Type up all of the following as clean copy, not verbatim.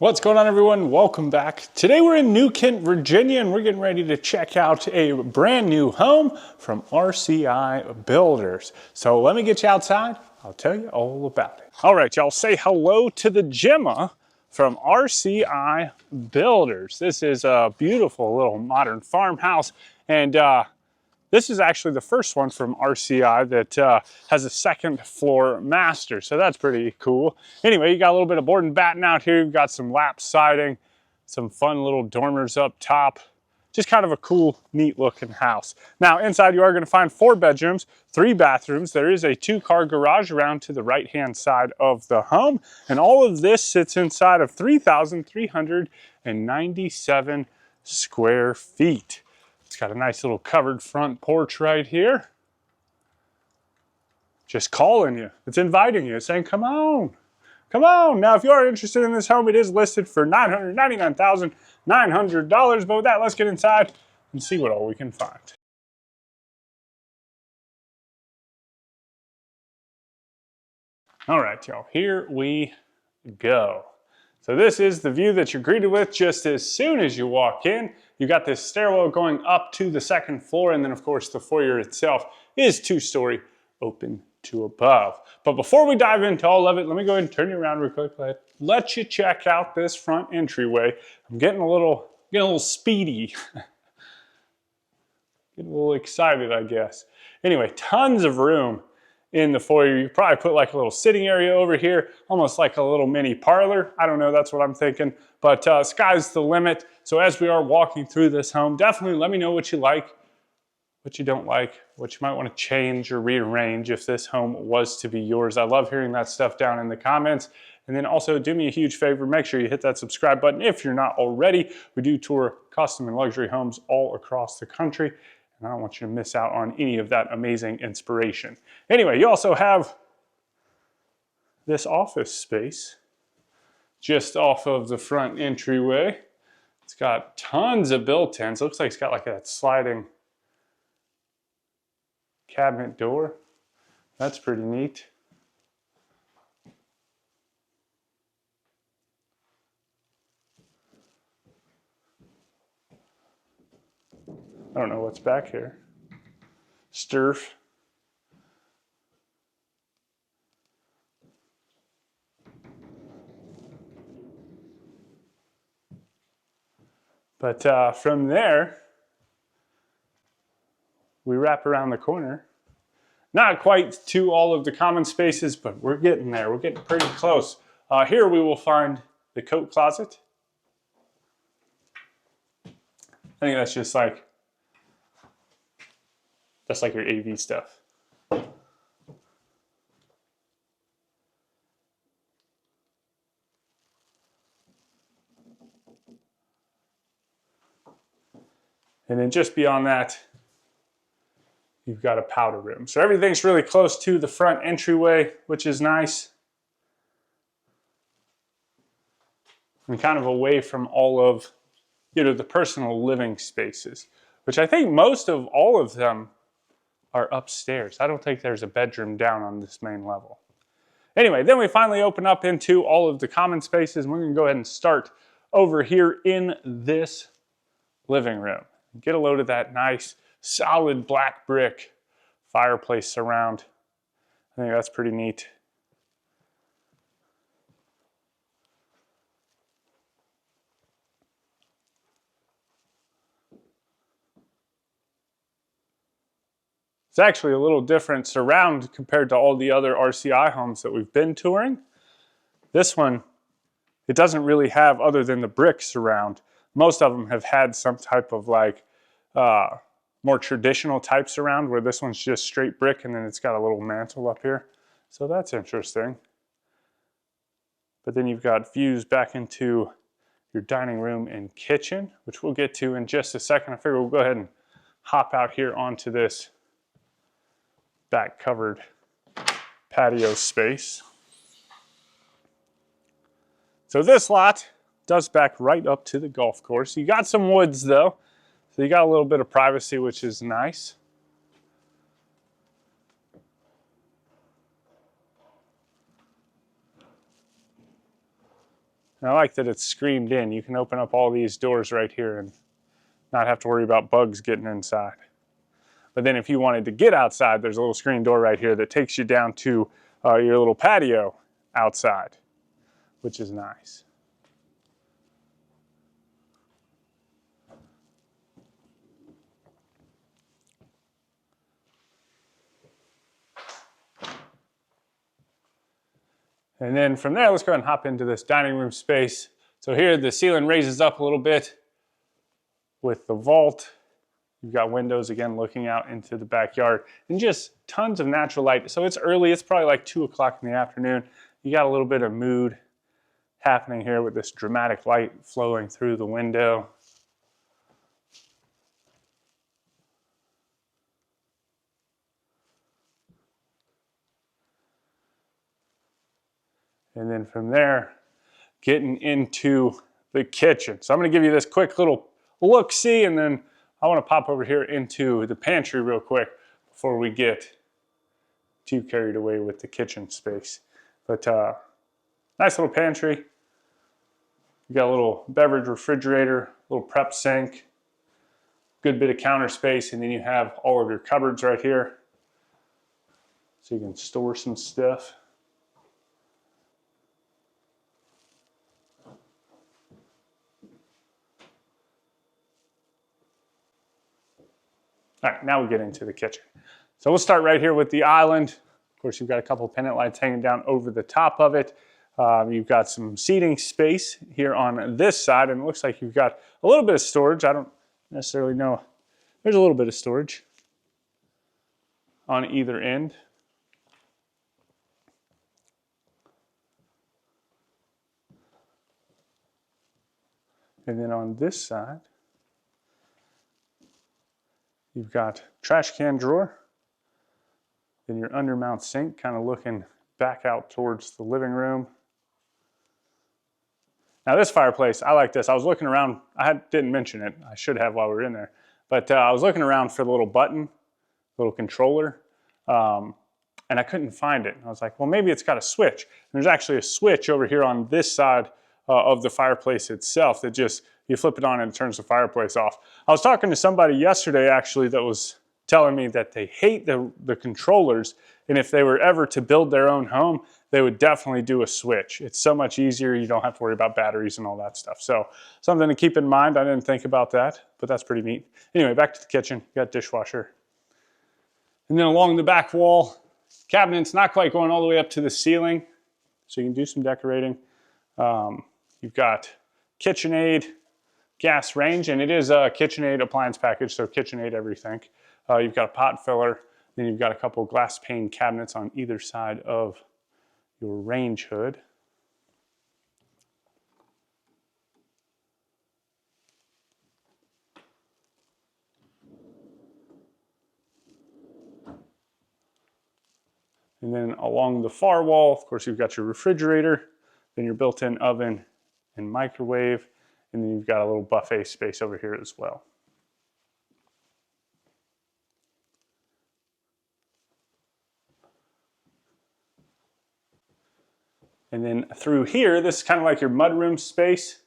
What's going on, everyone? Welcome back. Today we're in New Kent, Virginia, and we're getting ready to check out a brand new home from RCI Builders. So let me get you outside. I'll tell you all about it. All right, y'all, say hello to the Gemma from RCI Builders. This is a beautiful little modern farmhouse, and this is actually the first one from RCI that has a second floor master, so that's pretty cool. Anyway, you got a little bit of board and batten out here. You've got some lap siding, some fun little dormers up top. Just kind of a cool, neat looking house. Now, inside you are going to find 4 bedrooms, 3 bathrooms. There is a 2-car garage around to the right-hand side of the home, and all of this sits inside of 3,397 square feet. It's got a nice little covered front porch right here. Just calling you. It's inviting you, saying, come on. Come on. Now, if you are interested in this home, it is listed for $999,900. But with that, let's get inside and see what all we can find. All right, y'all, here we go. So this is the view that you're greeted with just as soon as you walk in. You got this stairwell going up to the second floor, and then of course the foyer itself is 2-story, open to above. But before we dive into all of it, let me go ahead and turn you around real quick. Let you check out this front entryway. I'm getting a little speedy. Getting a little excited, I guess. Anyway, tons of room in the foyer. You could probably put like a little sitting area over here, almost like a little mini parlor. I don't know, that's what I'm thinking, but sky's the limit. So as we are walking through this home, definitely let me know what you like, what you don't like, what you might want to change or rearrange if this home was to be yours. I love hearing that stuff down in the comments. And then also do me a huge favor, make sure you hit that subscribe button if you're not already. We do tour custom and luxury homes all across the country, and I don't want you to miss out on any of that amazing inspiration. Anyway, you also have this office space just off of the front entryway. It's got tons of built-ins. Looks like it's got like that sliding cabinet door. That's pretty neat. I don't know what's back here. Sturf. But from there, we wrap around the corner. Not quite to all of the common spaces, but we're getting there. We're getting pretty close. Here we will find the coat closet. I think that's just like, that's like your AV stuff. And then just beyond that, you've got a powder room. So everything's really close to the front entryway, which is nice. And kind of away from all of, the personal living spaces, which I think most of all of them are upstairs. I don't think there's a bedroom down on this main level. Anyway, then we finally open up into all of the common spaces, and we're gonna go ahead and start over here in this living room. Get a load of that nice, solid black brick fireplace surround. I think that's pretty neat. It's actually a little different surround compared to all the other RCI homes that we've been touring. This one, it doesn't really have, other than the brick surround. Most of them have had some type of like more traditional type surround, where this one's just straight brick and then it's got a little mantle up here. So that's interesting. But then you've got views back into your dining room and kitchen, which we'll get to in just a second. I figure we'll go ahead and hop out here onto this back covered patio space. So this lot does back right up to the golf course. You got some woods though, so you got a little bit of privacy, which is nice. And I like that it's screened in. You can open up all these doors right here and not have to worry about bugs getting inside. But then if you wanted to get outside, there's a little screen door right here that takes you down to your little patio outside, which is nice. And then from there, let's go ahead and hop into this dining room space. So here the ceiling raises up a little bit with the vault. You've got windows again looking out into the backyard and just tons of natural light. So it's early, it's probably like 2 o'clock in the afternoon. You got a little bit of mood happening here with this dramatic light flowing through the window. And then from there, getting into the kitchen. So I'm gonna give you this quick little look-see, and then I wanna pop over here into the pantry real quick before we get too carried away with the kitchen space. But nice little pantry. You got a little beverage refrigerator, little prep sink, good bit of counter space, and then you have all of your cupboards right here. So you can store some stuff. All right, now we get into the kitchen. So we'll start right here with the island. Of course, you've got a couple of pendant lights hanging down over the top of it. You've got some seating space here on this side, and it looks like you've got a little bit of storage. I don't necessarily know. There's a little bit of storage on either end. And then on this side, you've got trash can drawer, then your undermount sink kind of looking back out towards the living room. Now this fireplace, I like this. I was looking around, didn't mention it, I should have while we were in there, but I was looking around for the little button, little controller, and I couldn't find it. I was like, well, maybe it's got a switch. And there's actually a switch over here on this side of the fireplace itself that just, you flip it on and it turns the fireplace off. I was talking to somebody yesterday actually that was telling me that they hate the controllers, and if they were ever to build their own home, they would definitely do a switch. It's so much easier, you don't have to worry about batteries and all that stuff. So something to keep in mind. I didn't think about that, but that's pretty neat. Anyway, back to the kitchen, you got dishwasher. And then along the back wall, cabinets not quite going all the way up to the ceiling, so you can do some decorating. You've got KitchenAid, gas range, and it is a KitchenAid appliance package, so KitchenAid everything. You've got a pot filler, then you've got a couple glass pane cabinets on either side of your range hood. And then along the far wall, of course, you've got your refrigerator, then your built-in oven and microwave, and then you've got a little buffet space over here as well. And then through here, this is kind of like your mudroom space.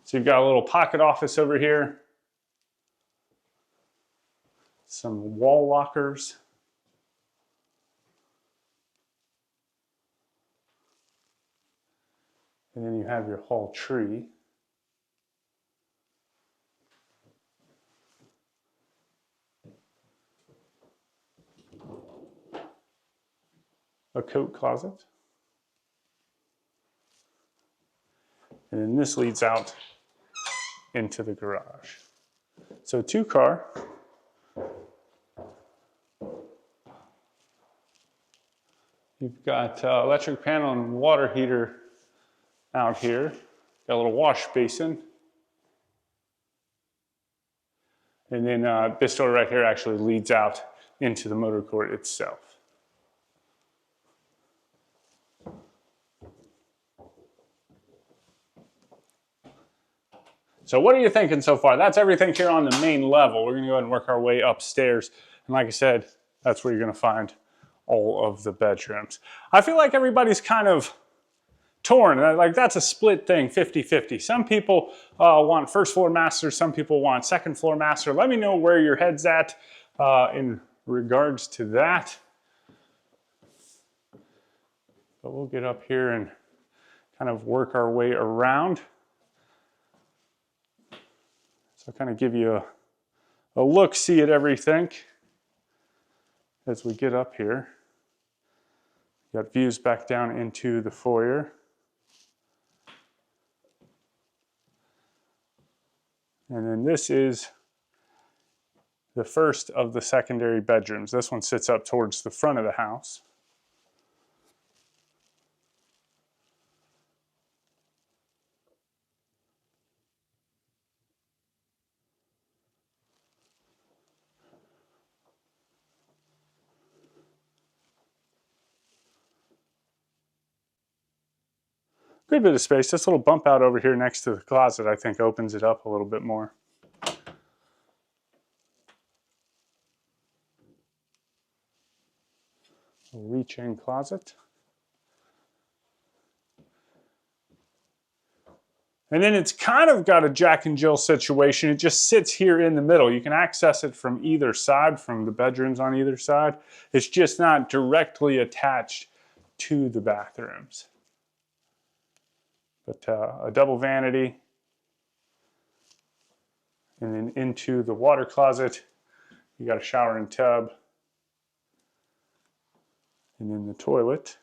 So you've got a little pocket office over here, some wall lockers, and then you have your hall tree. A coat closet. And then this leads out into the garage. So 2-car. You've got electric panel and water heater out here. Got a little wash basin. And then this door right here actually leads out into the motor court itself. So what are you thinking so far? That's everything here on the main level. We're gonna go ahead and work our way upstairs. And like I said, that's where you're gonna find all of the bedrooms. I feel like everybody's kind of torn. Like that's a split thing, 50-50. Some people want first floor master, some people want second floor master. Let me know where your head's at in regards to that. But we'll get up here and kind of work our way around. So I'll kind of give you a look-see at everything as we get up here. You got views back down into the foyer. And then this is the first of the secondary bedrooms. This one sits up towards the front of the house. Good bit of space. This little bump out over here next to the closet, I think, opens it up a little bit more. A reach-in closet. And then it's kind of got a Jack and Jill situation. It just sits here in the middle. You can access it from either side, from the bedrooms on either side. It's just not directly attached to the bathrooms. But a double vanity, and then into the water closet, you got a shower and tub, and then the toilet.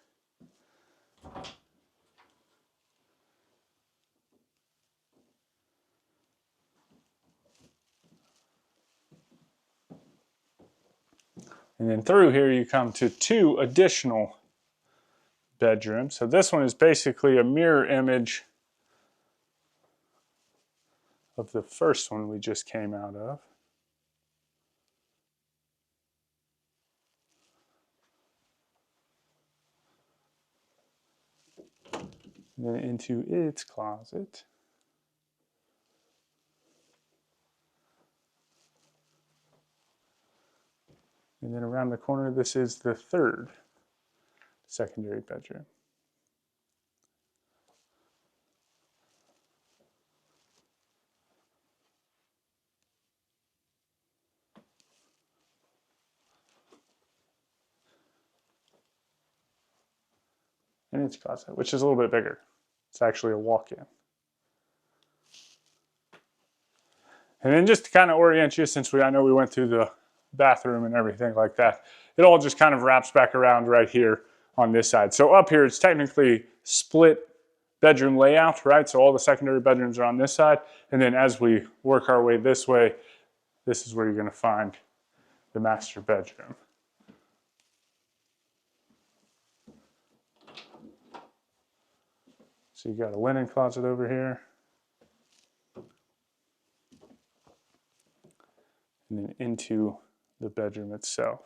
And then through here you come to two additional bedroom. So this one is basically a mirror image of the first one we just came out of. And then into its closet. And then around the corner, this is the third secondary bedroom. And its closet, which is a little bit bigger. It's actually a walk-in. And then just to kind of orient you, since I know we went through the bathroom and everything like that, it all just kind of wraps back around right here on this side. So up here, it's technically split bedroom layout, right? So all the secondary bedrooms are on this side. And then as we work our way this way, this is where you're going to find the master bedroom. So you got a linen closet over here. And then into the bedroom itself.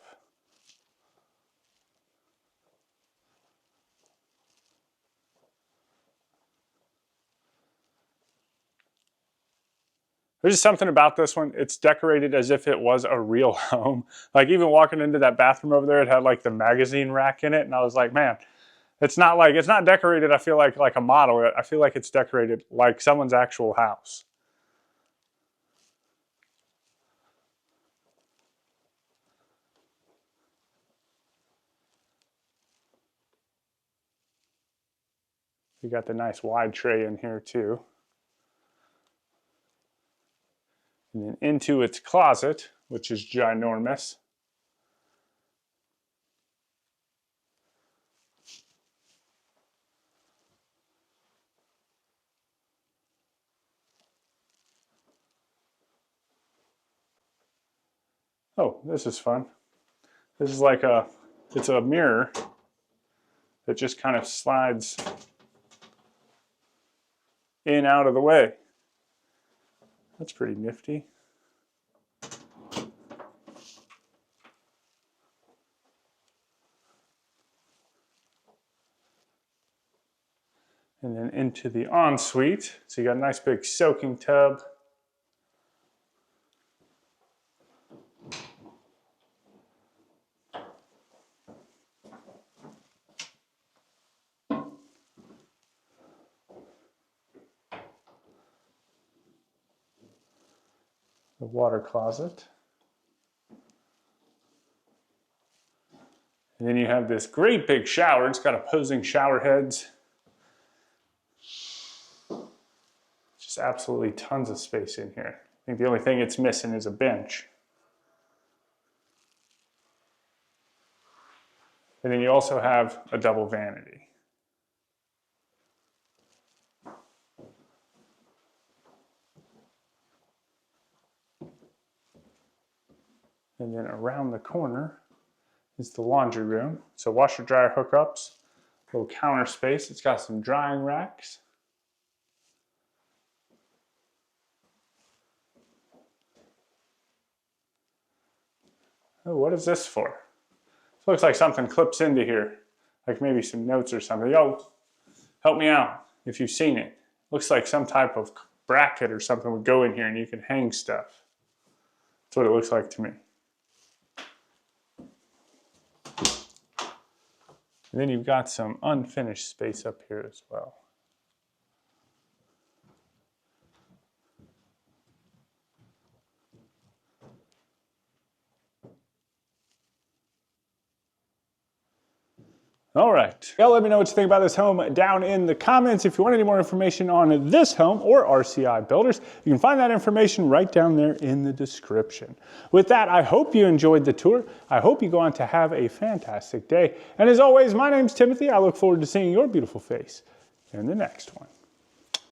There's just something about this one. It's decorated as if it was a real home. Like even walking into that bathroom over there, it had like the magazine rack in it. And I was like, man, it's not decorated, I feel like a model. I feel like it's decorated like someone's actual house. You got the nice wide tray in here too. And then into its closet, which is ginormous. Oh, this is fun. This is like it's a mirror that just kind of slides in out of the way. That's pretty nifty. And then into the ensuite. So you got a nice big soaking tub. the water closet. And then you have this great big shower. It's got opposing shower heads. Just absolutely tons of space in here. I think the only thing it's missing is a bench. And then you also have a double vanity. And then around the corner is the laundry room. So washer dryer hookups, little counter space. It's got some drying racks. Oh, what is this for? This looks like something clips into here, like maybe some notes or something. Yo, help me out if you've seen it. Looks like some type of bracket or something would go in here and you can hang stuff. That's what it looks like to me. And then you've got some unfinished space up here as well. All right, y'all let me know what you think about this home down in the comments. If you want any more information on this home or RCI Builders, you can find that information right down there in the description. With that, I hope you enjoyed the tour. I hope you go on to have a fantastic day. And as always, my name's Timothy. I look forward to seeing your beautiful face in the next one.